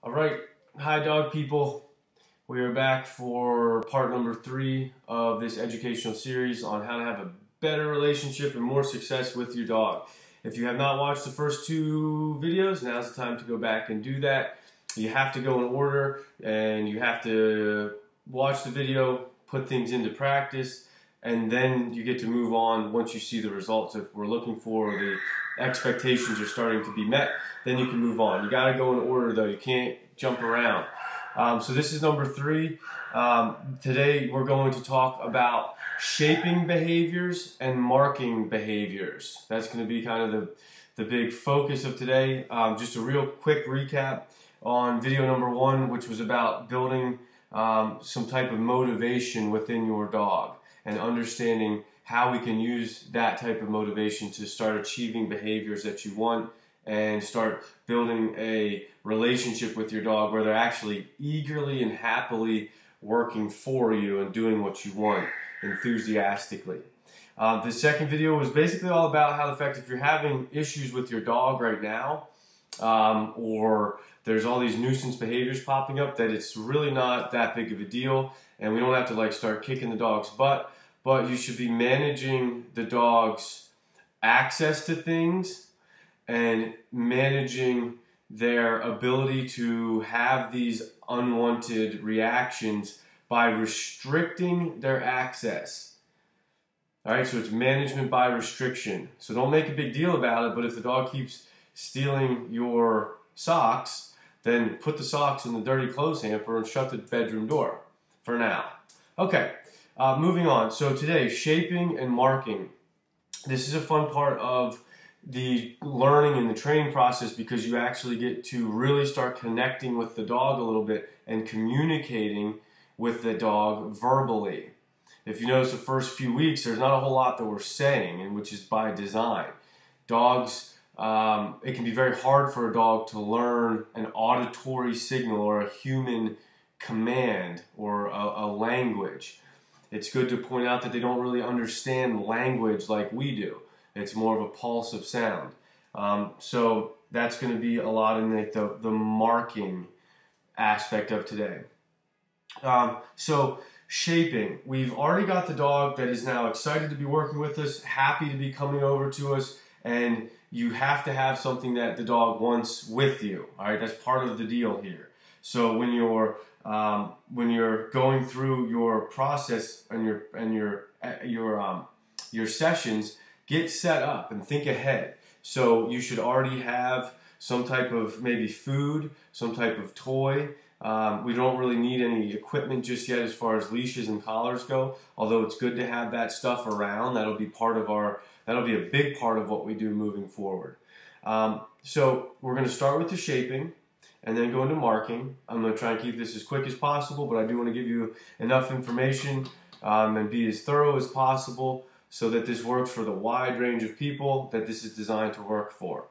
All right, hi dog people. We are back for part number 3 of this educational series on how to have a better relationship and more success with your dog. If you have not watched the first 2 videos, now's the time to go back and do that. You have to go in order and you have to watch the video, put things into practice, and then you get to move on once you see the results. If we're looking for the expectations are starting to be met, then you can move on. You got to go in order though. You can't jump around. So this is number 3. Today we're going to talk about shaping behaviors and marking behaviors. That's going to be kind of the big focus of today. Just a real quick recap on video number 1, which was about building some type of motivation within your dog and understanding how we can use that type of motivation to start achieving behaviors that you want and start building a relationship with your dog where they're actually eagerly and happily working for you and doing what you want enthusiastically. The second video was basically all about how the fact if you're having issues with your dog right now, or there's all these nuisance behaviors popping up, that it's really not that big of a deal and we don't have to like start kicking the dog's butt, but you should be managing the dog's access to things and managing their ability to have these unwanted reactions by restricting their access. All right, so it's management by restriction. So don't make a big deal about it, but if the dog keeps stealing your socks, then put the socks in the dirty clothes hamper and shut the bedroom door for now. Okay, moving on. So today, shaping and marking. This is a fun part of the learning and the training process because you actually get to really start connecting with the dog a little bit and communicating with the dog verbally. If you notice the first few weeks, there's not a whole lot that we're saying, and which is by design. Dogs, it can be very hard for a dog to learn an auditory signal or a human command or a language. It's good to point out that they don't really understand language like we do. It's more of a pulse of sound. So that's going to be a lot in the marking aspect of today. So shaping. We've already got the dog that is now excited to be working with us, happy to be coming over to us, and you have to have something that the dog wants with you. All right, that's part of the deal here. So when you're going through your process and your sessions, get set up and think ahead. So you should already have some type of maybe food, some type of toy. We don't really need any equipment just yet as far as leashes and collars go, although it's good to have that stuff around. That'll be a big part of what we do moving forward. So we're going to start with the shaping and then go into marking. I'm going to try and keep this as quick as possible, but I do want to give you enough information and be as thorough as possible so that this works for the wide range of people that this is designed to work for.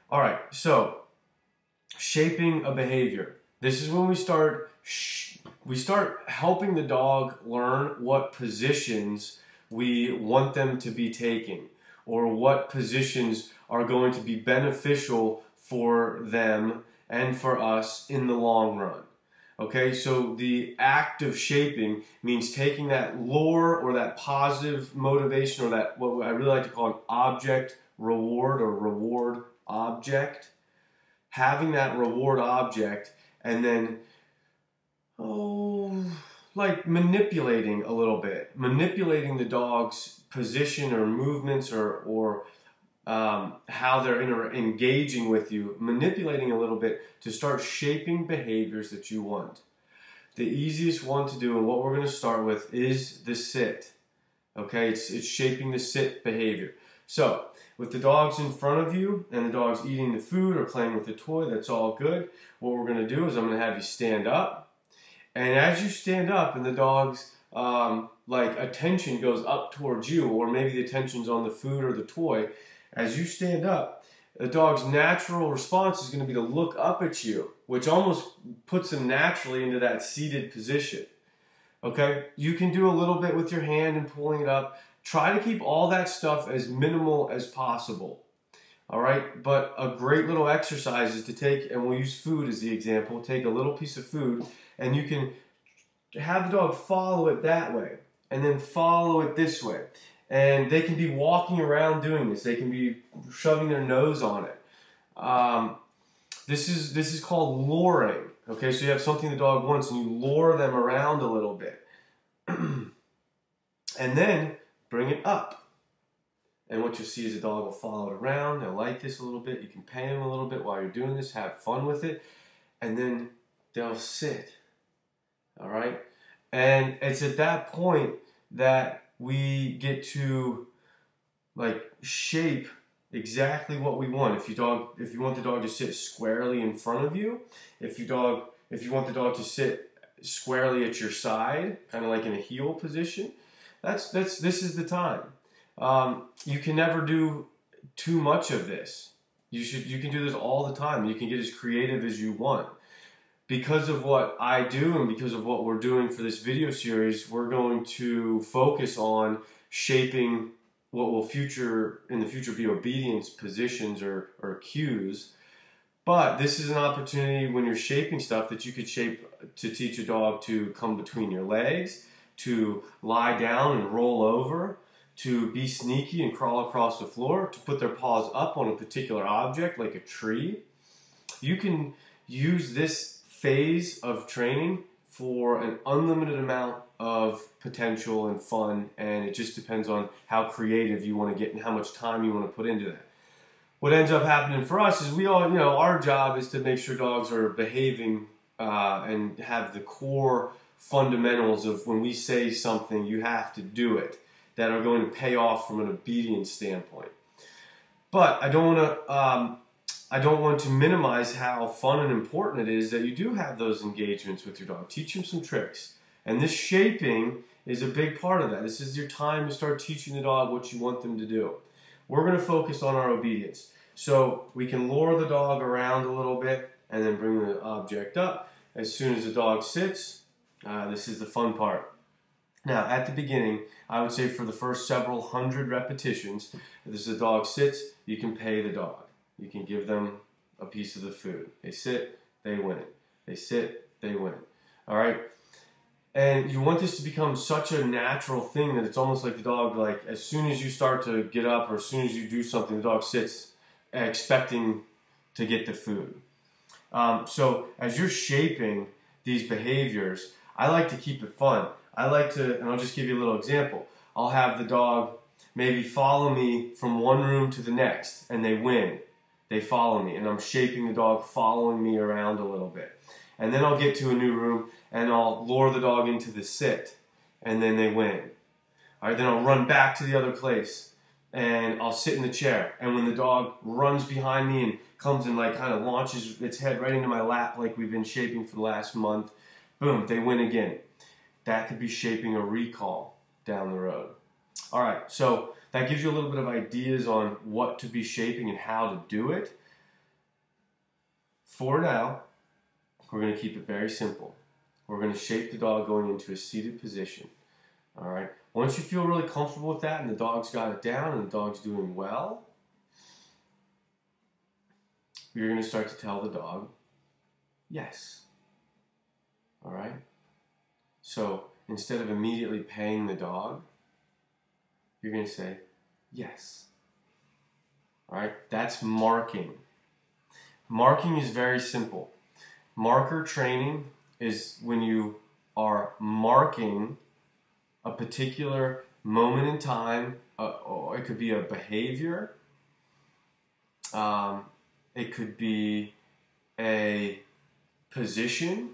All right, so shaping a behavior. This is when we start helping the dog learn what positions we want them to be taking or what positions are going to be beneficial for them and for us in the long run. Okay, so the act of shaping means taking that lure or that positive motivation or that, what I really like to call an object reward or reward object, having that reward object and then, like manipulating a little bit, manipulating the dog's position or movements or how they're engaging with you, manipulating a little bit to start shaping behaviors that you want. The easiest one to do and what we're going to start with is the sit. Okay, it's shaping the sit behavior. So with the dog's in front of you and the dog's eating the food or playing with the toy, that's all good. What we're going to do is I'm going to have you stand up. And as you stand up and the dog's attention goes up towards you, or maybe the attention's on the food or the toy, as you stand up, the dog's natural response is going to be to look up at you, which almost puts him naturally into that seated position. Okay? You can do a little bit with your hand and pulling it up. Try to keep all that stuff as minimal as possible. All right, but a great little exercise is to take, and we'll use food as the example, take a little piece of food, and you can have the dog follow it that way, and then follow it this way. And they can be walking around doing this. They can be shoving their nose on it. This is called luring. Okay, so you have something the dog wants, and you lure them around a little bit. And then bring it up. And what you'll see is the dog will follow it around. They'll like this a little bit. You can pay them a little bit while you're doing this. Have fun with it. And then they'll sit. All right? And it's at that point that we get to like shape exactly what we want. If you want the dog to sit squarely in front of you, if you want the dog to sit squarely at your side, kind of like in a heel position, this is the time. You can never do too much of this. You can do this all the time. You can get as creative as you want. Because of what I do and because of what we're doing for this video series, we're going to focus on shaping what will in the future be obedience positions or cues. But this is an opportunity when you're shaping stuff that you could shape to teach a dog to come between your legs, to lie down and roll over, to be sneaky and crawl across the floor, to put their paws up on a particular object like a tree. You can use this phase of training for an unlimited amount of potential and fun, and it just depends on how creative you want to get and how much time you want to put into that. What ends up happening for us is we all, our job is to make sure dogs are behaving and have the core fundamentals of when we say something, you have to do it, that are going to pay off from an obedience standpoint. But I don't want to minimize how fun and important it is that you do have those engagements with your dog. Teach them some tricks. And this shaping is a big part of that. This is your time to start teaching the dog what you want them to do. We're going to focus on our obedience. So we can lure the dog around a little bit and then bring the object up. As soon as the dog sits, this is the fun part. Now, at the beginning, I would say for the first several hundred repetitions, as the dog sits, you can pay the dog. You can give them a piece of the food. They sit, they win. They sit, they win. All right? And you want this to become such a natural thing that it's almost like the dog, like as soon as you start to get up or as soon as you do something, the dog sits expecting to get the food. So as you're shaping these behaviors, I like to keep it fun. I like to, and I'll just give you a little example. I'll have the dog maybe follow me from one room to the next, and they win. They follow me, and I'm shaping the dog following me around a little bit. And then I'll get to a new room, and I'll lure the dog into the sit, and then they win. All right, then I'll run back to the other place, and I'll sit in the chair. And when the dog runs behind me and comes and like kind of launches its head right into my lap like we've been shaping for the last month, boom, they win again. That could be shaping a recall down the road. All right, so that gives you a little bit of ideas on what to be shaping and how to do it. For now, we're going to keep it very simple. We're going to shape the dog going into a seated position. All right. Once you feel really comfortable with that and the dog's got it down and the dog's doing well, you're going to start to tell the dog, yes. All right. So instead of immediately paying the dog, you're going to say, yes. All right. That's marking. Marking is very simple. Marker training is when you are marking a particular moment in time, or it could be a behavior, it could be a position,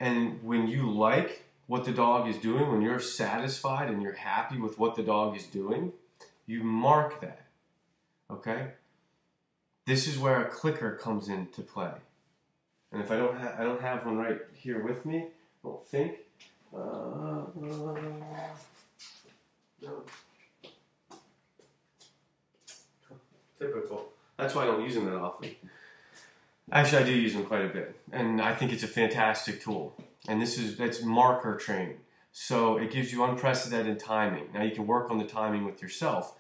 and when you like what the dog is doing, when you're satisfied and you're happy with what the dog is doing, you mark that, okay? This is where a clicker comes into play. And if I don't have one right here with me, I don't think. No. Typical. That's why I don't use them that often. Actually, I do use them quite a bit, and I think it's a fantastic tool. And that's marker training. So it gives you unprecedented timing. Now you can work on the timing with yourself.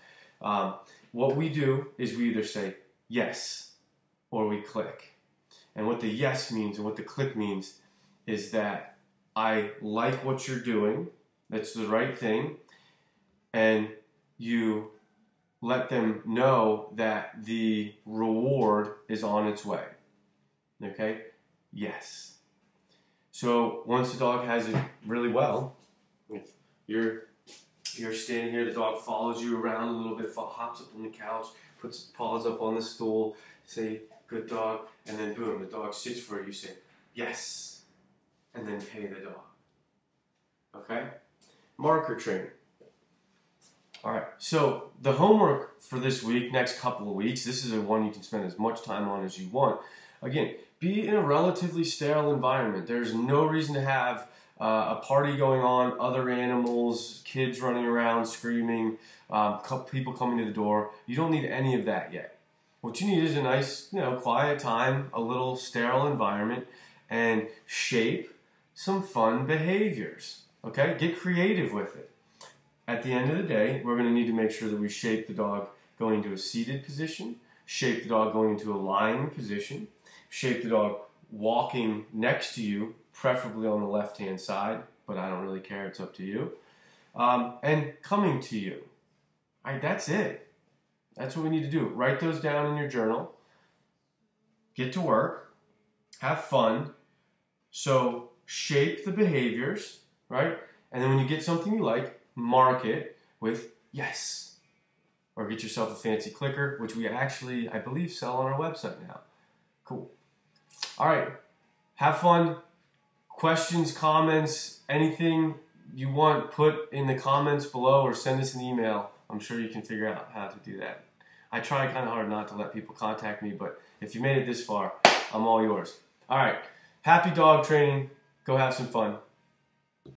what we do is we either say yes or we click. And what the yes means and what the click means is that I like what you're doing, that's the right thing, and you let them know that the reward is on its way. Okay? Yes. So once the dog has it really well, you're standing here, the dog follows you around a little bit, hops up on the couch, puts its paws up on the stool, say, good dog, and then boom, the dog sits for you, say, yes, and then pay the dog. Okay? Marker training. All right, so the homework for this week, next couple of weeks, this is one you can spend as much time on as you want. Again, be in a relatively sterile environment. There's no reason to have a party going on, other animals, kids running around, screaming, people coming to the door. You don't need any of that yet. What you need is a nice, quiet time, a little sterile environment, and shape some fun behaviors. Okay? Get creative with it. At the end of the day, we're going to need to make sure that we shape the dog going into a seated position, shape the dog going into a lying position, shape the dog walking next to you, preferably on the left-hand side, but I don't really care, it's up to you, and coming to you. All right, that's it. That's what we need to do. Write those down in your journal. Get to work. Have fun. So shape the behaviors, right? And then when you get something you like, mark it with yes. Or get yourself a fancy clicker, which we actually, I believe, sell on our website now. Cool. All right. Have fun. Questions, comments, anything you want, put in the comments below or send us an email. I'm sure you can figure out how to do that. I try kind of hard not to let people contact me, but if you made it this far, I'm all yours. All right. Happy dog training. Go have some fun.